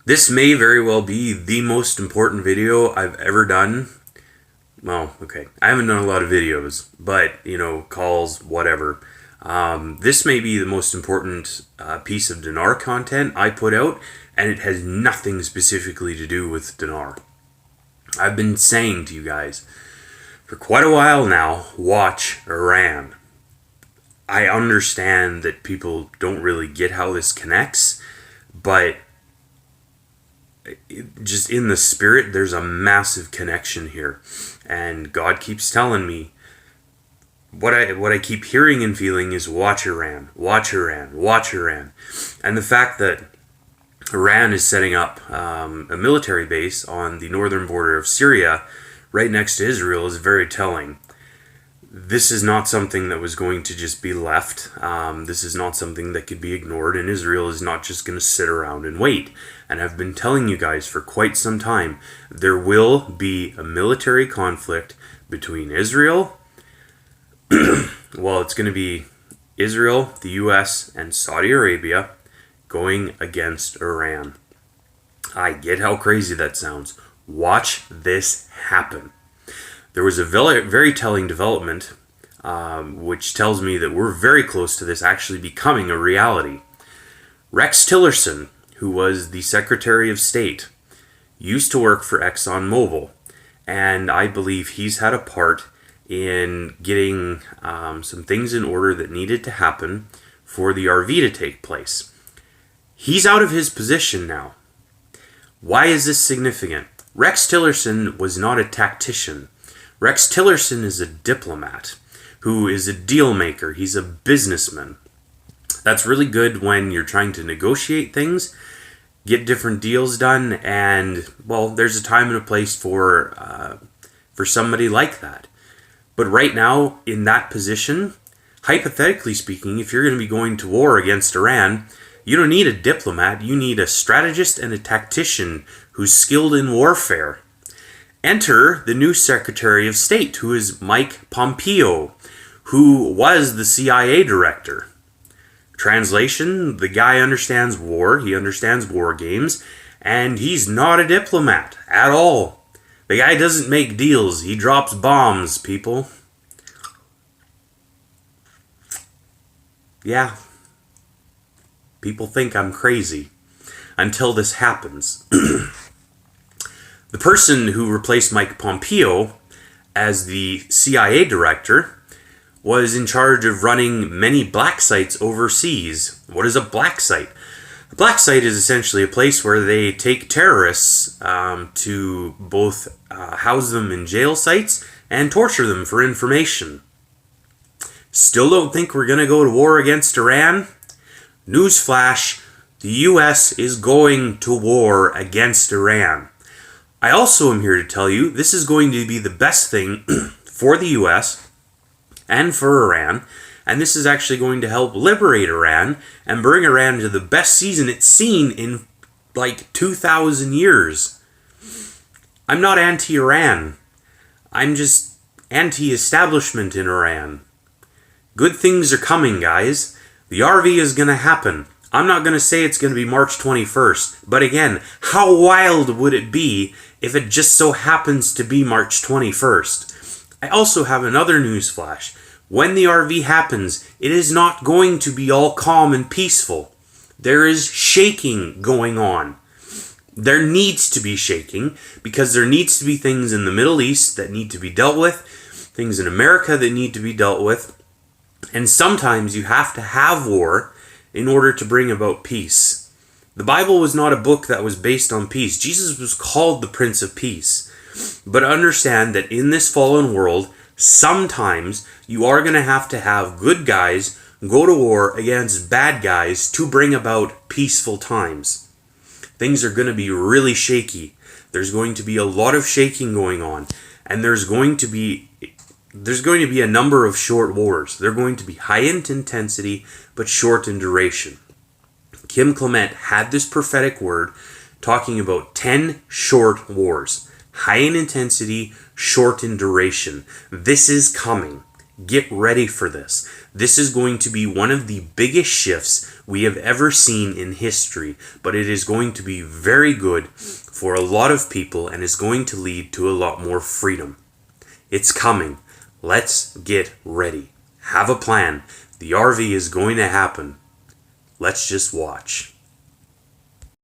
This may very well be the most important video I've ever done. Well, okay, I haven't done a lot of videos, but, calls, whatever. This may be the most important piece of dinar content I put out, and it has nothing specifically to do with dinar. I've been saying to you guys for quite a while now, watch Iran. I understand that people don't really get how this connects, but just in the spirit, there's a massive connection here. And God keeps telling me, what I keep hearing and feeling is watch Iran, watch Iran, watch Iran. And the fact that Iran is setting up a military base on the northern border of Syria right next to Israel is very telling. This is not something that was going to just be left. This is not something that could be ignored, and Israel is not just going to sit around and wait. And I've been telling you guys for quite some time, there will be a military conflict between Israel, well, it's going to be Israel, the US, and Saudi Arabia going against Iran. I get how crazy that sounds. Watch this happen. There was a very telling development, which tells me that we're very close to this actually becoming a reality. Rex Tillerson, who was the Secretary of State, used to work for ExxonMobil, and I believe he's had a part in getting some things in order that needed to happen for the RV to take place. He's out of his position now. Why is this significant? Rex Tillerson was not a tactician. Rex Tillerson is a diplomat who is a deal maker. He's a businessman. That's really good when you're trying to negotiate things, get different deals done, and, well, there's a time and a place for somebody like that. But right now, in that position, hypothetically speaking, if you're going to be going to war against Iran, you don't need a diplomat. You need a strategist and a tactician who's skilled in warfare. Enter the new Secretary of State, who is Mike Pompeo, who was the CIA director. Translation, the guy understands war, he understands war games, and he's not a diplomat at all. The guy doesn't make deals, he drops bombs, people. Yeah. People think I'm crazy until this happens. The person who replaced Mike Pompeo as the CIA director was in charge of running many black sites overseas. What is a black site? A black site is essentially a place where they take terrorists to both house them in jail sites and torture them for information. Still don't think we're going to go to war against Iran? Newsflash, the US is going to war against Iran. I also am here to tell you this is going to be the best thing for the US and for Iran, and this is actually going to help liberate Iran and bring Iran to the best season it's seen in like 2,000 years. I'm not anti-Iran. I'm just anti-establishment in Iran. Good things are coming, guys. The RV is going to happen. I'm not going to say it's going to be March 21st, but again, how wild would it be if it just so happens to be March 21st? I also have another news flash. When the RV happens, it is not going to be all calm and peaceful. There is shaking going on. There needs to be shaking because there needs to be things in the Middle East that need to be dealt with, things in America that need to be dealt with, and sometimes you have to have war in order to bring about peace. The Bible was not a book that was based on peace. Jesus was called the Prince of Peace. But understand that in this fallen world, sometimes you are going to have good guys go to war against bad guys to bring about peaceful times. Things are going to be really shaky. There's going to be a lot of shaking going on, and there's going to be a number of short wars. They're going to be high in intensity, but short in duration. Kim Clement had this prophetic word talking about 10 short wars. High in intensity, short in duration. This is coming. Get ready for this. This is going to be one of the biggest shifts we have ever seen in history, but it is going to be very good for a lot of people and is going to lead to a lot more freedom. It's coming. Let's get ready. Have a plan. The RV is going to happen. Let's just watch.